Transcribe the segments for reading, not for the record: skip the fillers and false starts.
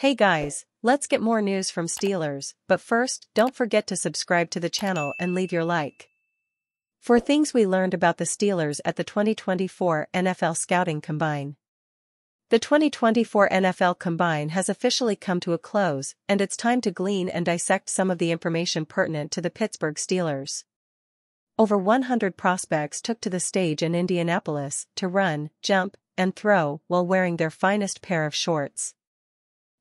Hey guys, let's get more news from Steelers, but first, don't forget to subscribe to the channel and leave your like. For things we learned about the Steelers at the 2024 NFL Scouting Combine. The 2024 NFL Combine has officially come to a close, and it's time to glean and dissect some of the information pertinent to the Pittsburgh Steelers. Over 100 prospects took to the stage in Indianapolis to run, jump, and throw while wearing their finest pair of shorts.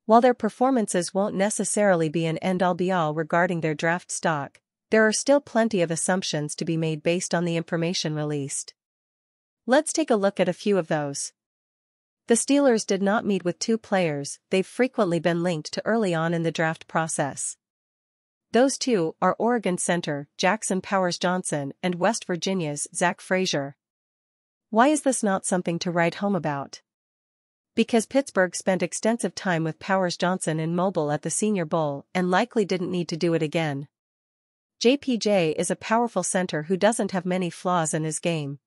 While their performances won't necessarily be an end-all be-all regarding their draft stock, there are still plenty of assumptions to be made based on the information released. Let's take a look at a few of those. The Steelers did not meet with two players they've frequently been linked to early on in the draft process. Those two are Oregon center Jackson Powers Johnson and West Virginia's Zach Frazier. Why is this not something to write home about? Because Pittsburgh spent extensive time with Powers Johnson in Mobile at the Senior Bowl and likely didn't need to do it again. JPJ is a powerful center who doesn't have many flaws in his game.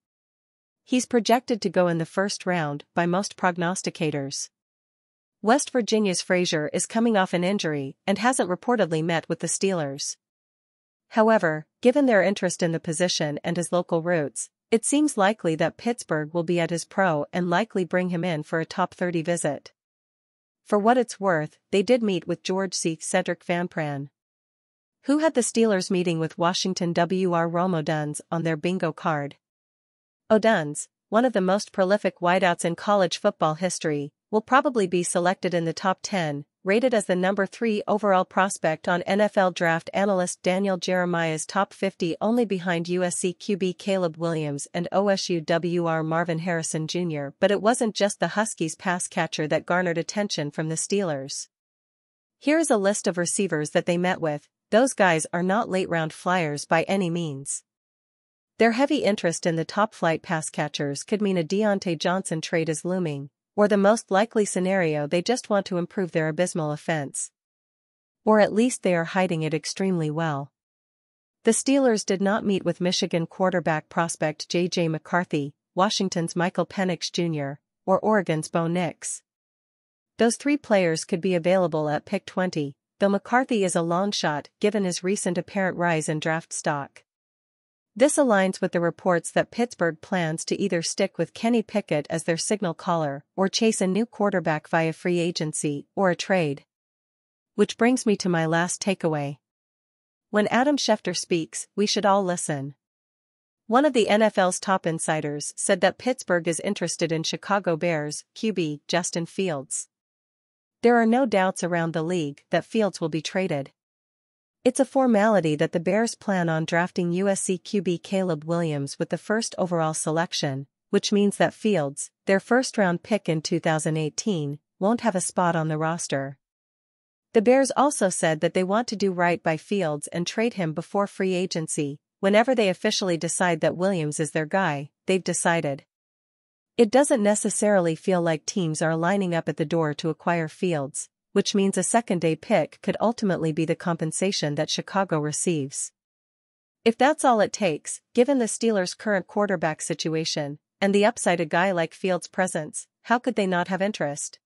He's projected to go in the first round by most prognosticators. West Virginia's Frazier is coming off an injury and hasn't reportedly met with the Steelers. However, given their interest in the position and his local roots, it seems likely that Pittsburgh will be at his pro and likely bring him in for a top 30 visit. For what it's worth, they did meet with George C. Cedric Van Pran, who had the Steelers meeting with Washington W.R. Rome Oduns on their bingo card. Oduns, one of the most prolific wideouts in college football history, will probably be selected in the top 10, rated as the number 3 overall prospect on NFL draft analyst Daniel Jeremiah's top 50, only behind USC QB Caleb Williams and OSU WR Marvin Harrison Jr. But it wasn't just the Huskies pass catcher that garnered attention from the Steelers. Here's a list of receivers that they met with. Those guys are not late-round flyers by any means. Their heavy interest in the top-flight pass catchers could mean a Diontae Johnson trade is looming, or the most likely scenario, they just want to improve their abysmal offense. Or at least they are hiding it extremely well. The Steelers did not meet with Michigan quarterback prospect J.J. McCarthy, Washington's Michael Penix Jr., or Oregon's Bo Nix. Those three players could be available at pick 20, though McCarthy is a long shot given his recent apparent rise in draft stock. This aligns with the reports that Pittsburgh plans to either stick with Kenny Pickett as their signal caller or chase a new quarterback via free agency or a trade. Which brings me to my last takeaway. When Adam Schefter speaks, we should all listen. One of the NFL's top insiders said that Pittsburgh is interested in Chicago Bears QB Justin Fields. There are no doubts around the league that Fields will be traded. It's a formality that the Bears plan on drafting USC QB Caleb Williams with the first overall selection, which means that Fields, their first-round pick in 2018, won't have a spot on the roster. The Bears also said that they want to do right by Fields and trade him before free agency. Whenever they officially decide that Williams is their guy, they've decided. It doesn't necessarily feel like teams are lining up at the door to acquire Fields, which means a second-day pick could ultimately be the compensation that Chicago receives. If that's all it takes, given the Steelers' current quarterback situation, and the upside a guy like Fields presents, how could they not have interest?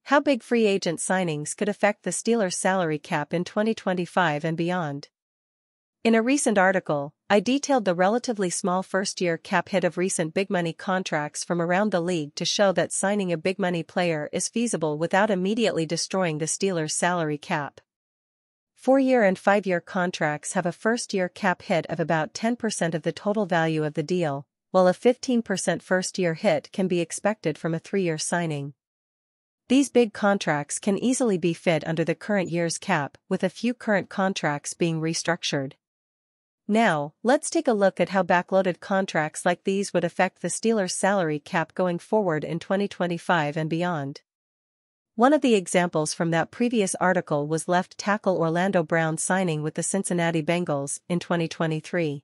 How big free agent signings could affect the Steelers' salary cap in 2025 and beyond? In a recent article, I detailed the relatively small first-year cap hit of recent big-money contracts from around the league to show that signing a big-money player is feasible without immediately destroying the Steelers' salary cap. 4-year and 5-year contracts have a first-year cap hit of about 10% of the total value of the deal, while a 15% first-year hit can be expected from a 3-year signing. These big contracts can easily be fit under the current year's cap, with a few current contracts being restructured. Now, let's take a look at how backloaded contracts like these would affect the Steelers' salary cap going forward in 2025 and beyond. One of the examples from that previous article was left tackle Orlando Brown signing with the Cincinnati Bengals in 2023.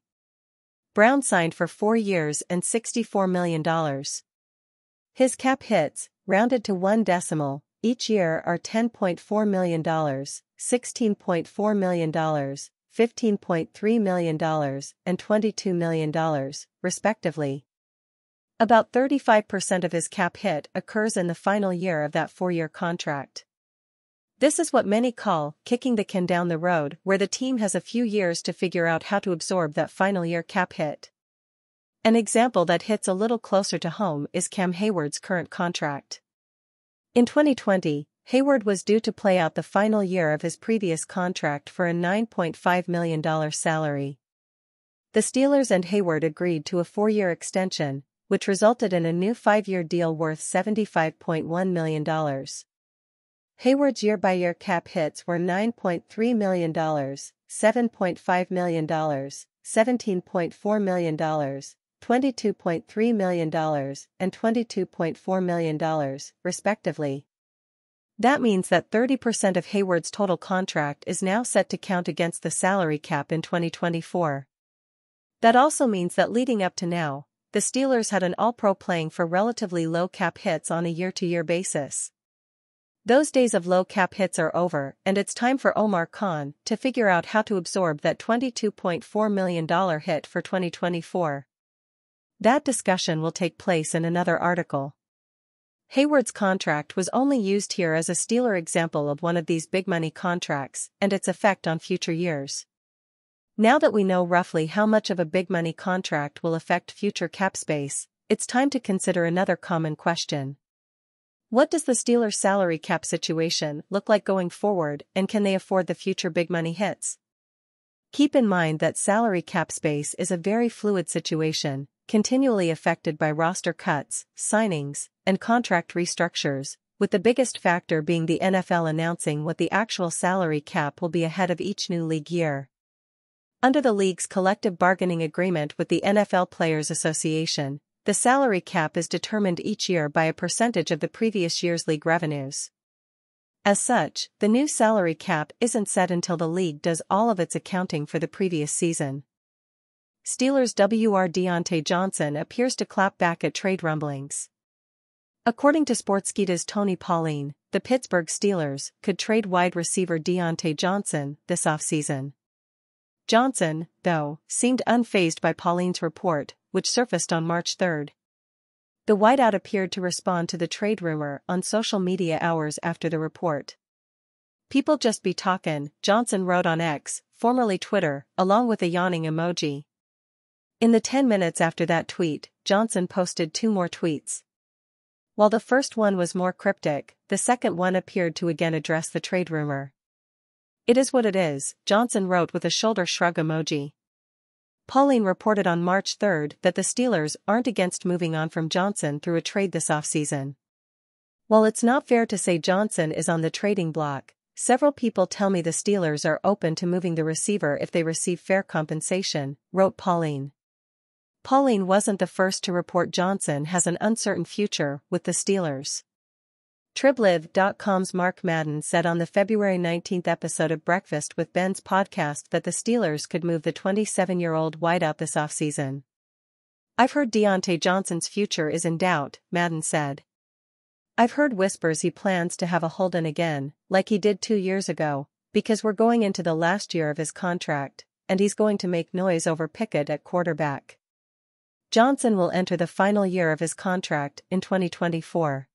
Brown signed for 4 years and $64 million. His cap hits, rounded to one decimal, each year are $10.4 million, $16.4 million, $15.3 million, and $22 million, respectively. About 35% of his cap hit occurs in the final year of that 4-year contract. This is what many call kicking the can down the road, where the team has a few years to figure out how to absorb that final year cap hit. An example that hits a little closer to home is Cam Hayward's current contract. In 2020, Hayward was due to play out the final year of his previous contract for a $9.5 million salary. The Steelers and Hayward agreed to a 4-year extension, which resulted in a new 5-year deal worth $75.1 million. Hayward's year-by-year cap hits were $9.3 million, $7.5 million, $17.4 million, $22.3 million, and $22.4 million, respectively. That means that 30% of Hayward's total contract is now set to count against the salary cap in 2024. That also means that leading up to now, the Steelers had an all-pro playing for relatively low cap hits on a year-to-year basis. Those days of low cap hits are over, and it's time for Omar Khan to figure out how to absorb that $22.4 million hit for 2024. That discussion will take place in another article. Hayward's contract was only used here as a Steeler example of one of these big money contracts and its effect on future years. Now that we know roughly how much of a big money contract will affect future cap space, it's time to consider another common question. What does the Steelers' salary cap situation look like going forward, and can they afford the future big money hits? Keep in mind that salary cap space is a very fluid situation, continually affected by roster cuts, signings, and contract restructures, with the biggest factor being the NFL announcing what the actual salary cap will be ahead of each new league year. Under the league's collective bargaining agreement with the NFL Players Association, the salary cap is determined each year by a percentage of the previous year's league revenues. As such, the new salary cap isn't set until the league does all of its accounting for the previous season. Steelers WR Diontae Johnson appears to clap back at trade rumblings. According to Sportskeeda's Tony Pauline, the Pittsburgh Steelers could trade wide receiver Diontae Johnson this offseason. Johnson, though, seemed unfazed by Pauline's report, which surfaced on March 3. The wideout appeared to respond to the trade rumor on social media hours after the report. "People just be talkin'," Johnson wrote on X, formerly Twitter, along with a yawning emoji. In the 10 minutes after that tweet, Johnson posted 2 more tweets. While the first one was more cryptic, the second one appeared to again address the trade rumor. "It is what it is," Johnson wrote with a shoulder shrug emoji. Pauline reported on March 3 that the Steelers aren't against moving on from Johnson through a trade this offseason. "While it's not fair to say Johnson is on the trading block, several people tell me the Steelers are open to moving the receiver if they receive fair compensation," wrote Pauline. Pauline wasn't the first to report Johnson has an uncertain future with the Steelers. TribLive.com's Mark Madden said on the February 19 episode of Breakfast with Ben's podcast that the Steelers could move the 27-year-old wideout this offseason. "I've heard Diontae Johnson's future is in doubt," Madden said. "I've heard whispers he plans to have a hold-in again, like he did 2 years ago, because we're going into the last year of his contract, and he's going to make noise over Pickett at quarterback." Johnson will enter the final year of his contract in 2024.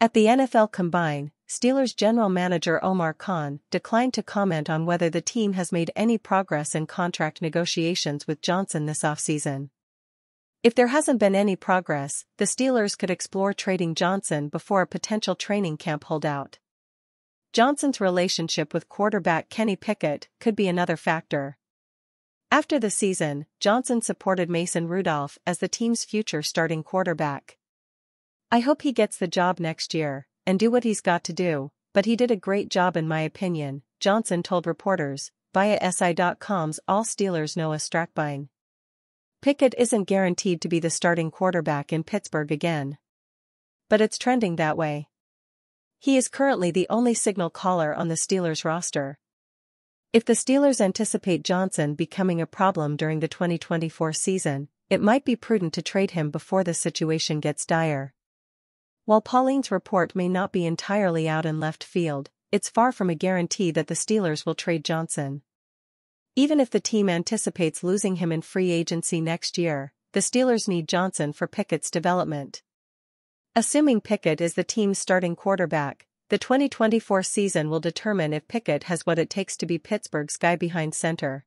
At the NFL Combine, Steelers general manager Omar Khan declined to comment on whether the team has made any progress in contract negotiations with Johnson this offseason. If there hasn't been any progress, the Steelers could explore trading Johnson before a potential training camp holdout. Johnson's relationship with quarterback Kenny Pickett could be another factor. After the season, Johnson supported Mason Rudolph as the team's future starting quarterback. "I hope he gets the job next year, and do what he's got to do, but he did a great job in my opinion," Johnson told reporters, via SI.com's All Steelers Noah Strackbine. Pickett isn't guaranteed to be the starting quarterback in Pittsburgh again. But it's trending that way. He is currently the only signal caller on the Steelers roster. If the Steelers anticipate Johnson becoming a problem during the 2024 season, it might be prudent to trade him before the situation gets dire. While Pauline's report may not be entirely out in left field, it's far from a guarantee that the Steelers will trade Johnson. Even if the team anticipates losing him in free agency next year, the Steelers need Johnson for Pickett's development. Assuming Pickett is the team's starting quarterback, The 2024 season will determine if Pickett has what it takes to be Pittsburgh's guy behind center.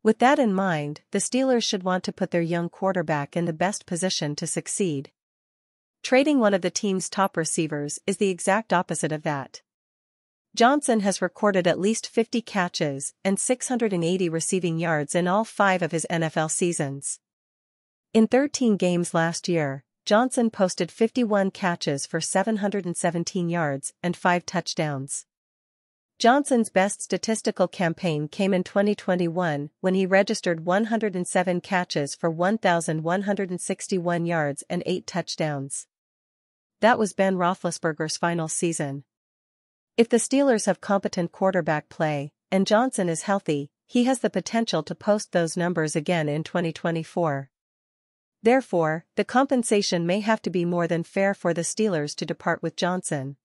With that in mind, the Steelers should want to put their young quarterback in the best position to succeed. Trading one of the team's top receivers is the exact opposite of that. Johnson has recorded at least 50 catches and 680 receiving yards in all 5 of his NFL seasons. In 13 games last year, Johnson posted 51 catches for 717 yards and 5 touchdowns. Johnson's best statistical campaign came in 2021 when he registered 107 catches for 1,161 yards and 8 touchdowns. That was Ben Roethlisberger's final season. If the Steelers have competent quarterback play, and Johnson is healthy, he has the potential to post those numbers again in 2024. Therefore, the compensation may have to be more than fair for the Steelers to depart with Johnson.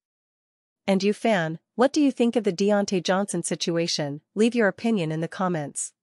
And you fan, what do you think of the Diontae Johnson situation? Leave your opinion in the comments.